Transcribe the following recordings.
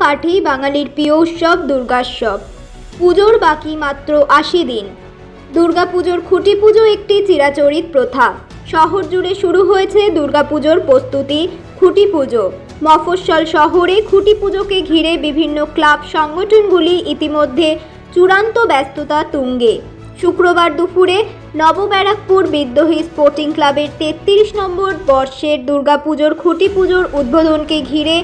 কাঠি বাঙালির প্রিয় উৎসব দুর্গোৎসব। পুজোর বাকি মাত্র ৮০ দিন। দুর্গাপুজোর খুঁটি পুজো একটি চিরাচরিত প্রথা। শহর জুড়ে শুরু হয়েছে দুর্গাপুজোর প্রস্তুতি। খুঁটি পুজো মফস্বল শহরে খুঁটি পুজোকে ঘিরে বিভিন্ন ক্লাব সংগঠনগুলি ইতিমধ্যে চূড়ান্ত ব্যস্ততা তুঙ্গে। শুক্রবার দুপুরে নবব্যারাকপুর বিদ্রোহী স্পোর্টিং ক্লাবের ৩৩ নম্বর বর্ষের দুর্গাপুজোর খুঁটি পুজোর উদ্বোধনকে ঘিরে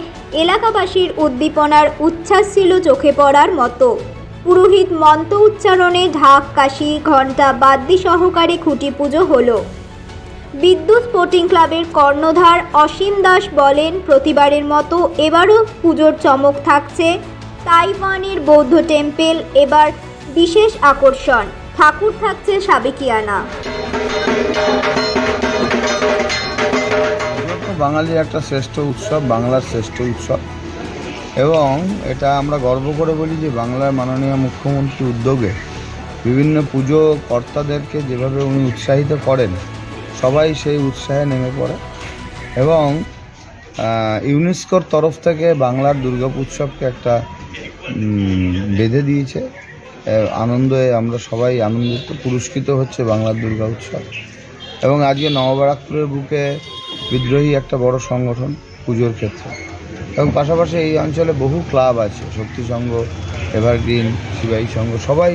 এলাকাবাসীর উদ্দীপনার উচ্ছ্বাস ছিল চোখে পড়ার মতো। পুরোহিত মন্ত্র উচ্চারণে ঢাক, কাশি, ঘণ্টা, বাদ্যি সহকারে খুঁটি পুজো হলো। বিদ্যুৎ স্পোর্টিং ক্লাবের কর্ণধার অসীম দাস বলেন, প্রতিবারের মতো এবারও পুজোর চমক থাকছে। তাইওয়ানের বৌদ্ধ টেম্পল এবার বিশেষ আকর্ষণ। ঠাকুর থাকছে সাবেকিয়ানা। বাঙালির একটা শ্রেষ্ঠ উৎসব, বাংলার শ্রেষ্ঠ উৎসব, এবং এটা আমরা গর্ব করে বলি যে বাংলার মাননীয় মুখ্যমন্ত্রী উদ্যোগে বিভিন্ন পুজো কর্তাদেরকে যেভাবে উনি উৎসাহিত করেন, সবাই সেই উৎসাহে নেমে পড়ে। এবং ইউনেস্কোর তরফ থেকে বাংলার দুর্গোৎসবকে একটা বেঁধে দিয়েছে। আনন্দে আমরা সবাই আনন্দিত, পুরস্কৃত হচ্ছে বাংলার দুর্গা উৎসব। এবং আজকে নবব্যারাকপুরের বুকে বিদ্রোহী একটা বড় সংগঠন পুজোর ক্ষেত্রে, এবং পাশাপাশি এই অঞ্চলে বহু ক্লাব আছে, শক্তি সংঘ, এভারগ্রিন, শিবাই সংঘ, সবাই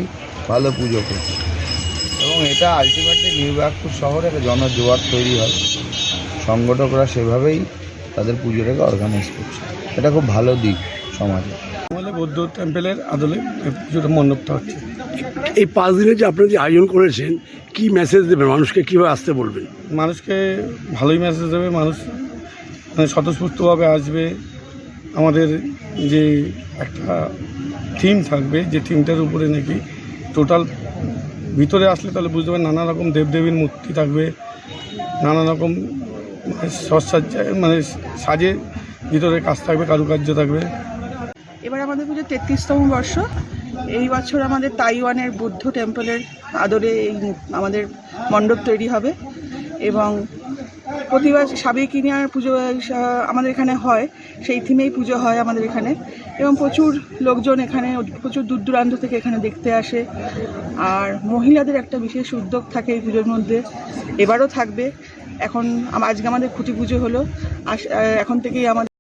ভালো পুজো করছে। এবং এটা আলটিমেটলি নিউ ব্যারাকপুর শহরে একটা জনজোয়ার তৈরি হয়। সংগঠকরা সেভাবেই তাদের পুজোটাকে অর্গানাইজ করছে। এটা খুব ভালো দিক সমাজে। আমাদের বৌদ্ধ টেম্পলের আদলে পুজোটা মণ্ডপটা হচ্ছে। এই 5 দিনে যে আপনারা যে আয়োজন করেছেন, কি মেসেজ দেবেন মানুষকে, কীভাবে আসতে বলবেন? মানুষকে ভালোই মেসেজ দেবে, মানুষ মানে স্বতঃস্ফূর্তভাবে আসবে। আমাদের যে একটা থিম থাকবে, যে থিমটার উপরে নাকি টোটাল ভিতরে আসলে তাহলে বুঝতে পারবেন নানা রকম দেবদেবীর মূর্তি থাকবে, নানা রকম সজ্জায় মানে সাজে ভিতরে কাজ থাকবে, কারুকার্য থাকবে। এবার আমাদের পুজো 33তম বর্ষ। এই বছর আমাদের তাইওয়ানের বুদ্ধ টেম্পলের আদলে এই আমাদের মণ্ডপ তৈরি হবে, এবং প্রতিবার সাবেকিয়ানার পুজো আমাদের এখানে হয়, সেই থিমেই পুজো হয় আমাদের এখানে। এবং প্রচুর লোকজন এখানে, প্রচুর দূর দূরান্ত থেকে এখানে দেখতে আসে। আর মহিলাদের একটা বিশেষ উদ্যোগ থাকে এই পুজোর মধ্যে, এবারও থাকবে। আজকে আমাদের খুঁটি পুজো হলো, এখন থেকেই আমাদের